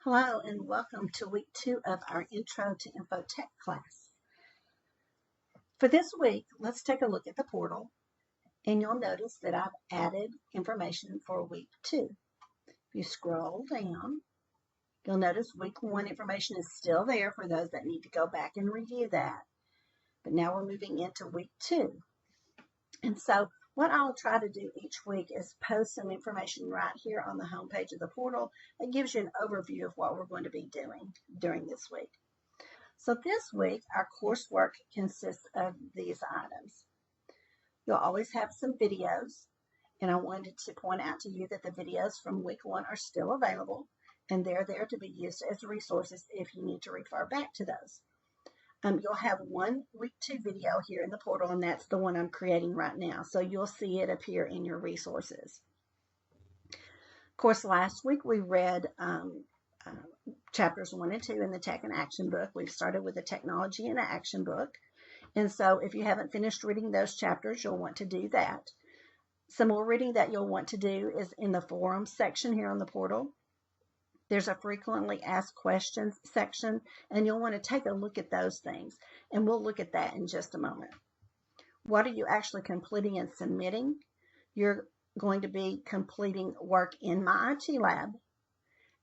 Hello and welcome to week 2 of our Intro to Infotech class. For this week, let's take a look at the portal, and you'll notice that I've added information for week 2. If you scroll down, you'll notice week 1 information is still there for those that need to go back and review that. But now we're moving into week 2. And so what I'll try to do each week is post some information right here on the home page of the portal that gives you an overview of what we're going to be doing during this week. So this week, our coursework consists of these items. You'll always have some videos, and I wanted to point out to you that the videos from week 1 are still available, and they're there to be used as resources if you need to refer back to those. You'll have one week 2 video here in the portal, and that's the one I'm creating right now. So you'll see it appear in your resources. Of course, last week we read chapters 1 and 2 in the Tech and Action book. We've started with the Technology and Action book. And so if you haven't finished reading those chapters, you'll want to do that. Some more reading that you'll want to do is in the forums section here on the portal. There's a frequently asked questions section, and you'll want to take a look at those things. And we'll look at that in just a moment. What are you actually completing and submitting? You're going to be completing work in my IT lab.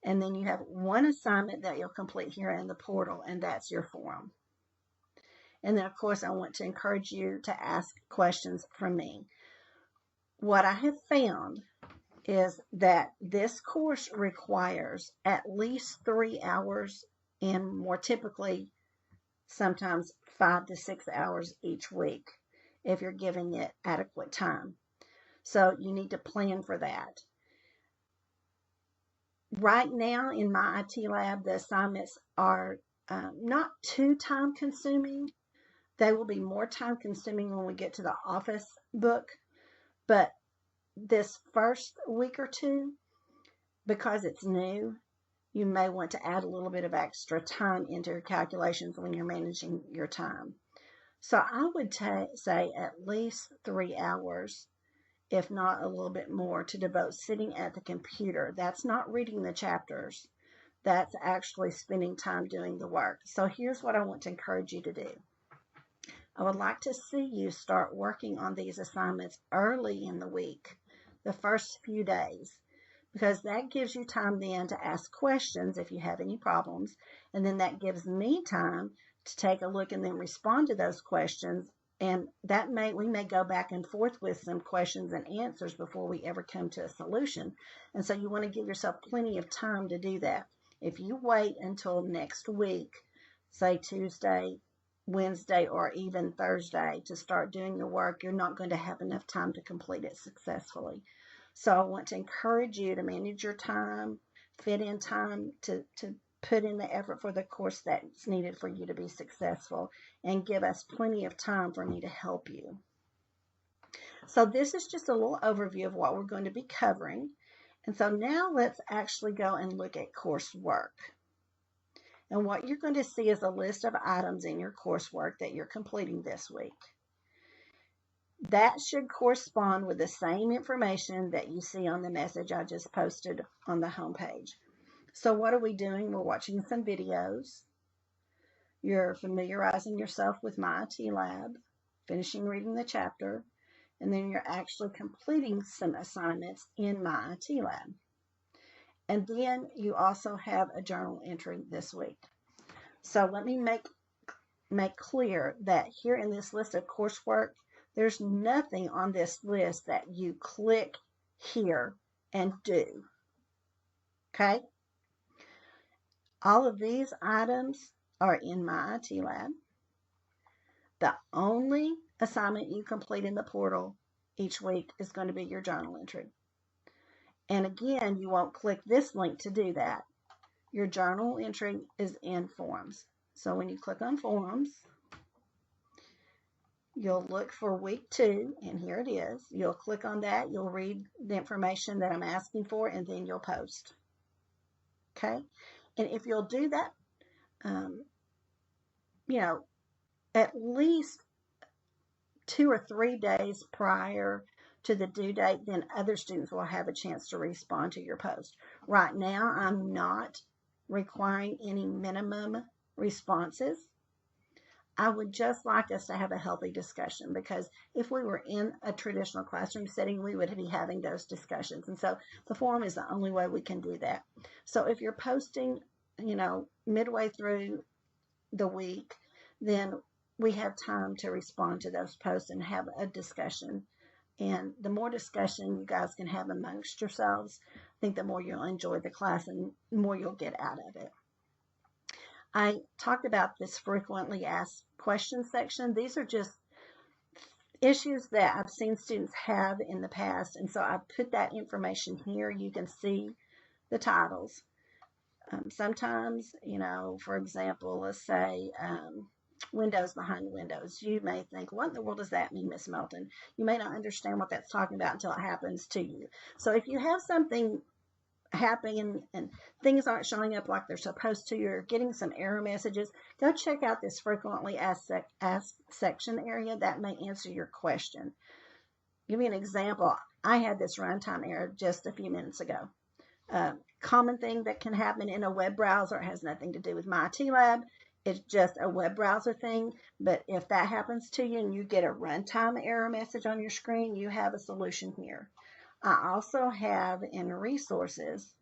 And then you have one assignment that you'll complete here in the portal, and that's your forum. And then, of course, I want to encourage you to ask questions from me. What I have found is that this course requires at least 3 hours and more typically sometimes 5 to 6 hours each week if you're giving it adequate time. So you need to plan for that. Right now in my IT lab, the assignments are not too time consuming. They will be more time consuming when we get to the office book, but this first week or two, because it's new, you may want to add a little bit of extra time into your calculations when you're managing your time. So I would say at least 3 hours, if not a little bit more, to devote sitting at the computer. That's not reading the chapters. That's actually spending time doing the work. So here's what I want to encourage you to do. I would like to see you start working on these assignments early in the week, the first few days, because that gives you time then to ask questions if you have any problems, and then that gives me time to take a look and then respond to those questions, and we may go back and forth with some questions and answers before we ever come to a solution. And so you want to give yourself plenty of time to do that. If you wait until next week, say Tuesday, Wednesday, or even Thursday to start doing your work, you're not going to have enough time to complete it successfully. So I want to encourage you to manage your time, fit in time to put in the effort for the course that's needed for you to be successful, and give us plenty of time for me to help you. So this is just a little overview of what we're going to be covering. And so now let's actually go and look at coursework. And what you're going to see is a list of items in your coursework that you're completing this week. That should correspond with the same information that you see on the message I just posted on the home page. So what are we doing? We're watching some videos. You're familiarizing yourself with my IT lab, finishing reading the chapter, and then you're actually completing some assignments in my IT lab. And then you also have a journal entry this week. So let me make clear that here in this list of coursework, there's nothing on this list that you click here and do. Okay? All of these items are in my IT lab. The only assignment you complete in the portal each week is going to be your journal entry. And again, you won't click this link to do that. Your journal entry is in forums. So when you click on forums, you'll look for week 2, and here it is. You'll click on that. You'll read the information that I'm asking for, and then you'll post. Okay? And if you'll do that, at least 2 or 3 days prior to the due date, then other students will have a chance to respond to your post. Right now, I'm not requiring any minimum responses. I would just like us to have a healthy discussion, because if we were in a traditional classroom setting, we would be having those discussions. And so the forum is the only way we can do that. So if you're posting, midway through the week, then we have time to respond to those posts and have a discussion. And the more discussion you guys can have amongst yourselves, I think the more you'll enjoy the class and the more you'll get out of it. I talked about this frequently asked questions section. These are just issues that I've seen students have in the past, and so I put that information here. You can see the titles. Sometimes, for example, let's say windows behind windows. You may think, what in the world does that mean, Miss Melton? You may not understand what that's talking about until it happens to you. So if you have something happening and things aren't showing up like they're supposed to, you're getting some error messages, go check out this frequently asked section area. That may answer your question. Give me an example. I had this runtime error just a few minutes ago. Common thing that can happen in a web browser. It has nothing to do with my IT lab. It's just a web browser thing. But if that happens to you and you get a runtime error message on your screen, you have a solution here. I also have in resources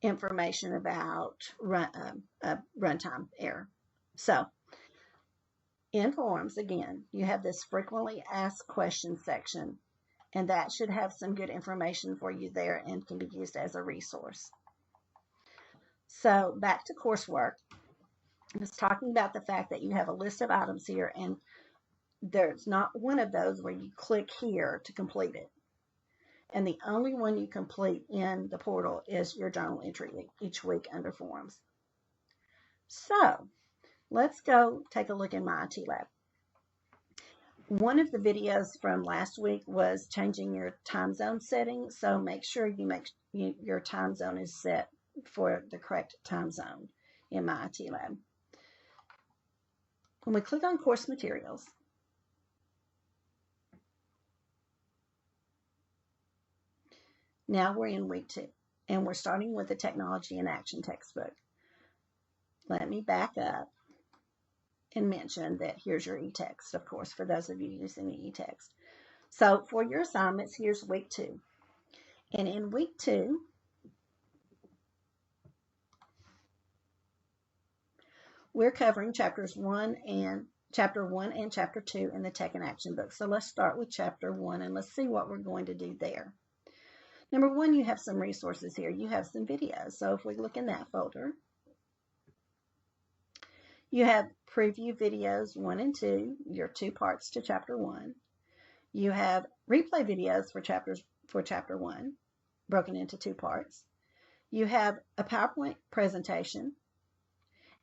information about runtime error. So in forums, again, you have this frequently asked questions section, and that should have some good information for you there and can be used as a resource. So back to coursework. I was talking about the fact that you have a list of items here, and there's not one of those where you click here to complete it. And the only one you complete in the portal is your journal entry each week under forums. So let's go take a look in my IT lab. One of the videos from last week was changing your time zone setting. So make sure your time zone is set for the correct time zone in my IT lab. When we click on course materials, now we're in week 2, and we're starting with the Technology in Action textbook. Let me back up and mention that here's your e-text, of course, for those of you using the e-text. So for your assignments, here's week 2. And in week 2, we're covering chapter 1 and chapter 2 in the Tech in Action book. So let's start with chapter 1 and let's see what we're going to do there. Number 1, you have some resources here. You have some videos. So if we look in that folder, you have preview videos 1 and 2, your 2 parts to chapter 1. You have replay videos for chapter 1, broken into 2 parts. You have a PowerPoint presentation,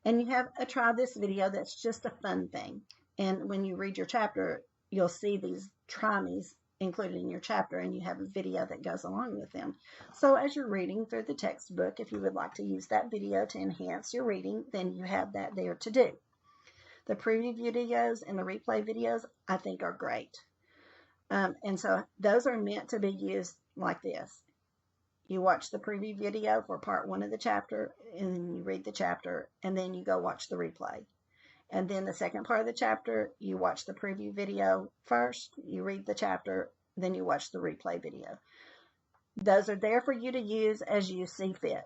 and you have a try this video that's just a fun thing. And when you read your chapter, you'll see these try me's included in your chapter, and you have a video that goes along with them. So as you're reading through the textbook, if you would like to use that video to enhance your reading, then you have that there to do. The preview videos and the replay videos, I think, are great. And so those are meant to be used like this. You watch the preview video for part 1 of the chapter, and then you read the chapter, and then you go watch the replay. And then the second part of the chapter, you watch the preview video first, you read the chapter, then you watch the replay video. Those are there for you to use as you see fit.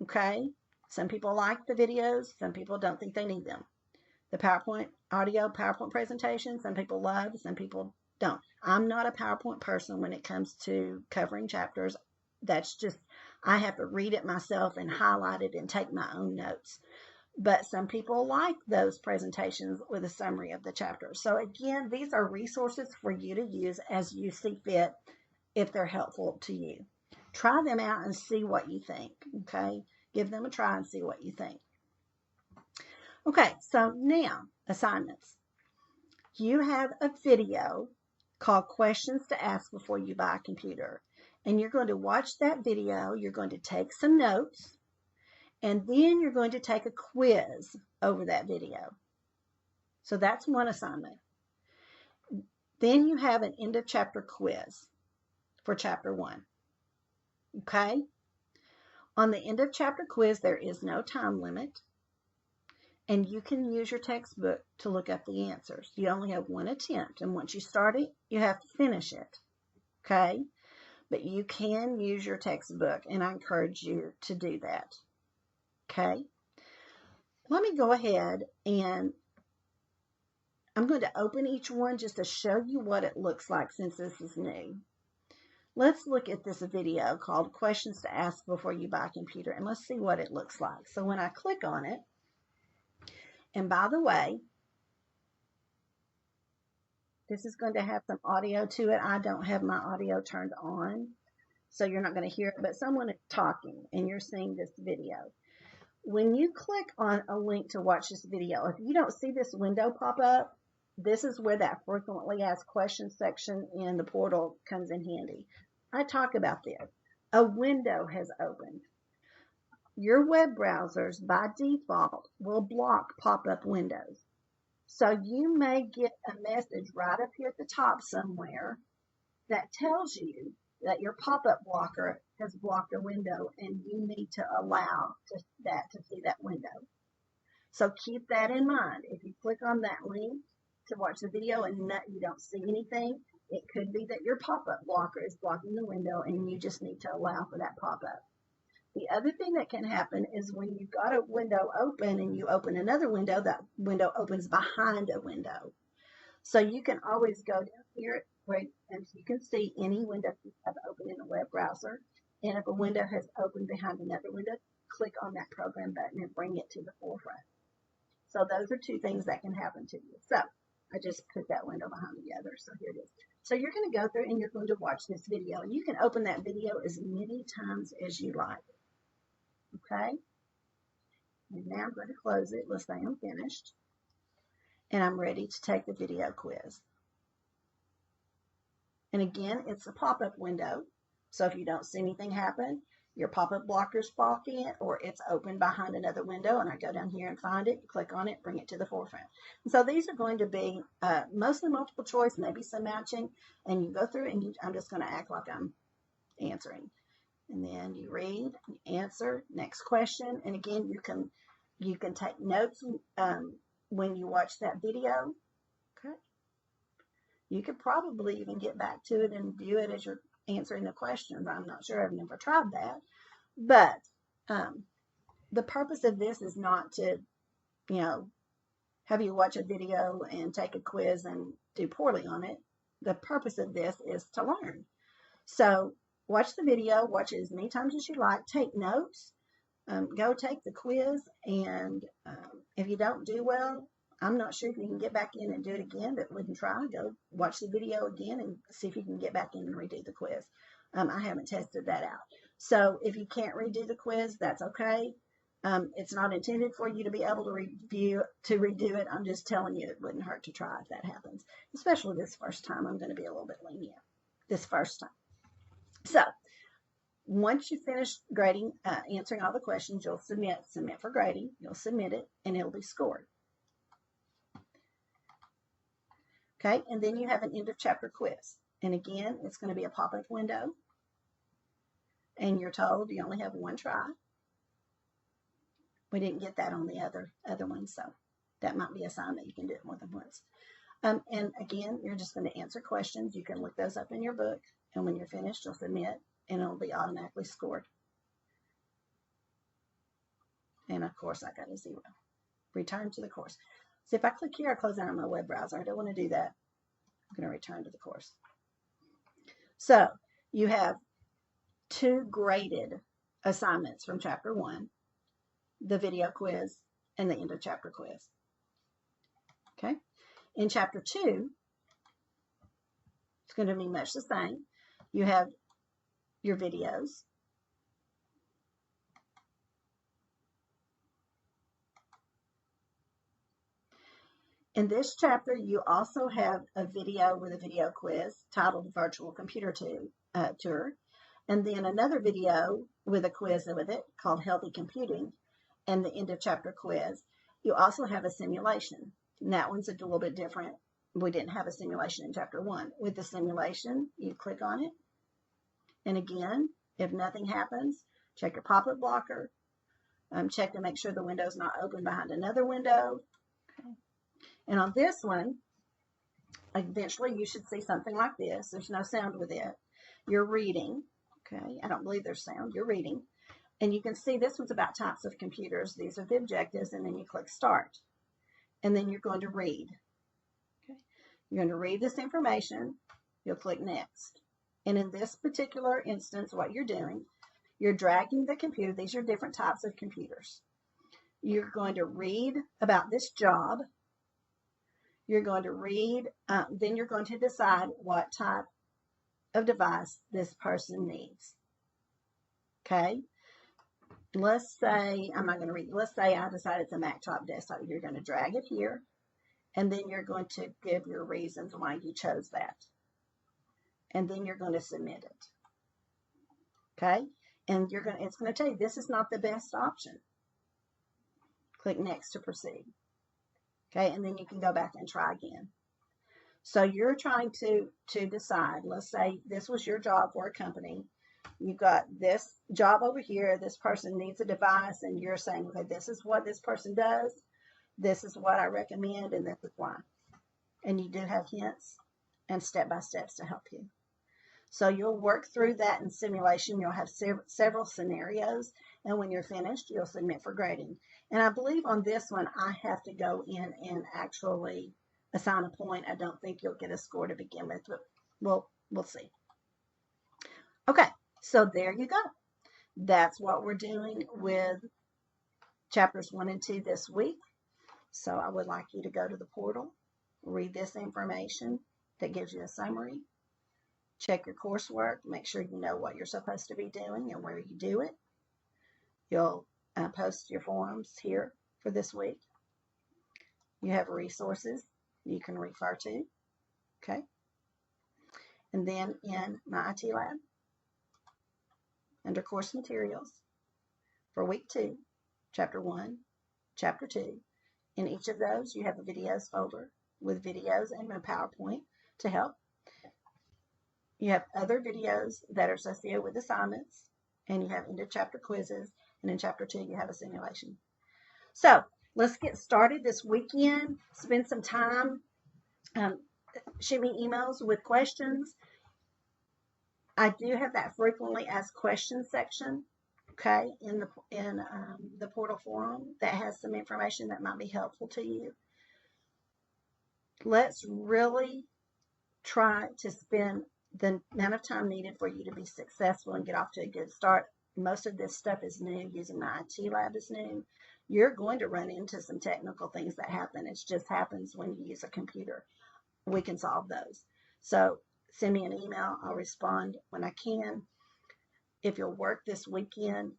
Okay? Some people like the videos, some people don't think they need them. The PowerPoint presentation, some people love, some people don't. I'm not a PowerPoint person when it comes to covering chapters. That's just, I have to read it myself and highlight it and take my own notes. But some people like those presentations with a summary of the chapter. So again, these are resources for you to use as you see fit if they're helpful to you. Try them out and see what you think, okay? Give them a try and see what you think. Okay, so now, assignments. You have a video called Questions to Ask Before You Buy a Computer. And you're going to watch that video, you're going to take some notes, and then you're going to take a quiz over that video. So that's one assignment. Then you have an end of chapter quiz for chapter 1. Okay? On the end of chapter quiz, there is no time limit, and you can use your textbook to look up the answers. You only have one attempt, and once you start it, you have to finish it, okay? But you can use your textbook, and I encourage you to do that, okay? Let me go ahead and I'm going to open each one just to show you what it looks like since this is new. Let's look at this video called Questions to Ask Before You Buy a Computer, and let's see what it looks like. So when I click on it, and by the way, this is going to have some audio to it. I don't have my audio turned on, so you're not going to hear it, but someone is talking and you're seeing this video. When you click on a link to watch this video, if you don't see this window pop up, this is where that frequently asked questions section in the portal comes in handy. I talk about this. A window has opened. Your web browsers by default will block pop-up windows. So you may get a message right up here at the top somewhere that tells you that your pop-up blocker has blocked a window and you need to allow that to see that window. So keep that in mind. If you click on that link to watch the video and you don't see anything, it could be that your pop-up blocker is blocking the window and you just need to allow for that pop-up. The other thing that can happen is when you've got a window open and you open another window, that window opens behind a window. So you can always go down here where and you can see any window you have open in a web browser. And if a window has opened behind another window, click on that program button and bring it to the forefront. So those are two things that can happen to you. So I just put that window behind the other. So here it is. So you're going to go through and you're going to watch this video. And you can open that video as many times as you like. Okay? And now I'm going to close it. Let's say I'm finished. And I'm ready to take the video quiz. And again, it's a pop-up window. So if you don't see anything happen, your pop-up blocker's blocking it, or it's open behind another window, and I go down here and find it, click on it, bring it to the forefront. And so these are going to be mostly multiple choice, maybe some matching, and you go through and I'm just going to act like I'm answering. And then you read, you answer, next question, and again, you can take notes when you watch that video. Okay. You could probably even get back to it and view it as you're answering the questions. I'm not sure. I've never tried that. But the purpose of this is not to, have you watch a video and take a quiz and do poorly on it. The purpose of this is to learn. So watch the video, watch it as many times as you like, take notes, go take the quiz, and if you don't do well, I'm not sure if you can get back in and do it again, but we can try. Go watch the video again and see if you can get back in and redo the quiz. I haven't tested that out. So if you can't redo the quiz, that's okay. It's not intended for you to be able to redo it. I'm just telling you it wouldn't hurt to try if that happens, especially this first time. I'm going to be a little bit lenient this first time. So once you finish grading, answering all the questions, you'll submit for grading. You'll submit it, and it'll be scored. Okay, and then you have an end of chapter quiz. And again, it's going to be a pop-up window. And you're told you only have one try. We didn't get that on the other one, so that might be a sign that you can do it more than once. And again, you're just going to answer questions. You can look those up in your book. And when you're finished, you'll submit, and it'll be automatically scored. And of course, I got a 0. Return to the course. So if I click here, I close out my web browser. I don't want to do that. I'm going to return to the course. So you have 2 graded assignments from chapter 1, the video quiz and the end of chapter quiz. Okay. In chapter 2, it's going to be much the same. You have your videos. In this chapter, you also have a video with a video quiz titled Virtual Computer Tour, and then another video with a quiz with it called Healthy Computing, and the end of chapter quiz. You also have a simulation, and that one's a little bit different. We didn't have a simulation in chapter 1. With the simulation, you click on it, and again, if nothing happens, Check your pop-up blocker. Check to make sure the window's not open behind another window. Okay. And on this one, eventually you should see something like this. There's no sound with it. You're reading. Okay, I don't believe there's sound. You're reading. And you can see this one's about types of computers. These are the objectives, and then you click Start. And then you're going to read. Okay. You're going to read this information. You'll click Next. And in this particular instance, what you're doing, you're dragging the computer. These are different types of computers. You're going to read about this job. You're going to read, then you're going to decide what type of device this person needs. Okay? Let's say, I'm not going to read, let's say I decide it's a Mac top desktop. You're going to drag it here, and then you're going to give your reasons why you chose that. And then you're going to submit it. Okay? And it's going to tell you this is not the best option. Click Next to proceed. Okay, and then you can go back and try again. So you're trying to decide, let's say this was your job for a company. You've got this job over here, this person needs a device, and you're saying, okay, this is what this person does, this is what I recommend, and this is why. And you do have hints and step-by-steps to help you. So you'll work through that in simulation. You'll have several scenarios, and when you're finished, you'll submit for grading. And I believe on this one, I have to go in and actually assign a point. I don't think you'll get a score to begin with, but we'll see. Okay, so there you go. That's what we're doing with chapters 1 and 2 this week. So I would like you to go to the portal, read this information that gives you a summary, check your coursework, make sure you know what you're supposed to be doing and where you do it. You'll post your forms here for this week. You have resources you can refer to. Okay. And then in my IT lab, under course materials, for week 2, chapter 1, chapter 2, in each of those you have a videos folder with videos and a PowerPoint to help. You have other videos that are associated with assignments, and you have end of chapter quizzes, and in chapter 2 you have a simulation. So let's get started this weekend. Spend some time. Shoot me emails with questions. I do have that frequently asked questions section, okay, in the portal forum that has some information that might be helpful to you. Let's really try to spend the amount of time needed for you to be successful and get off to a good start. Most of this stuff is new. Using my IT lab is new. You're going to run into some technical things that happen. It just happens when you use a computer. We can solve those. So send me an email. I'll respond when I can. If you'll work this weekend,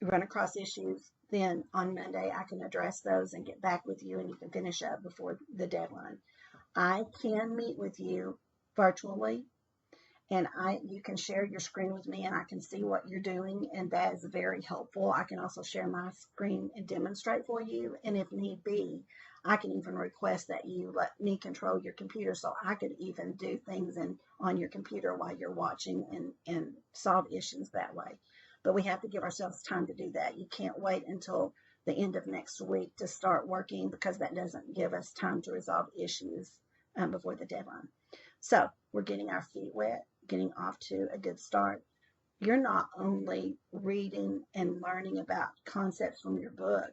run across issues, then on Monday I can address those and get back with you, and you can finish up before the deadline. I can meet with you virtually, and you can share your screen with me, and I can see what you're doing, and that is very helpful. I can also share my screen and demonstrate for you, and if need be, I can even request that you let me control your computer, so I could even do things on your computer while you're watching and solve issues that way. But we have to give ourselves time to do that. You can't wait until the end of next week to start working, because that doesn't give us time to resolve issues before the deadline. So we're getting our feet wet, getting off to a good start. You're not only reading and learning about concepts from your book,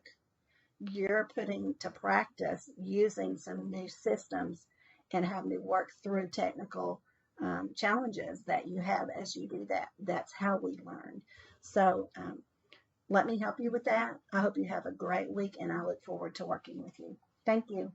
you're putting to practice using some new systems and having to work through technical challenges that you have as you do that. That's how we learn. So let me help you with that. I hope you have a great week, and I look forward to working with you. Thank you.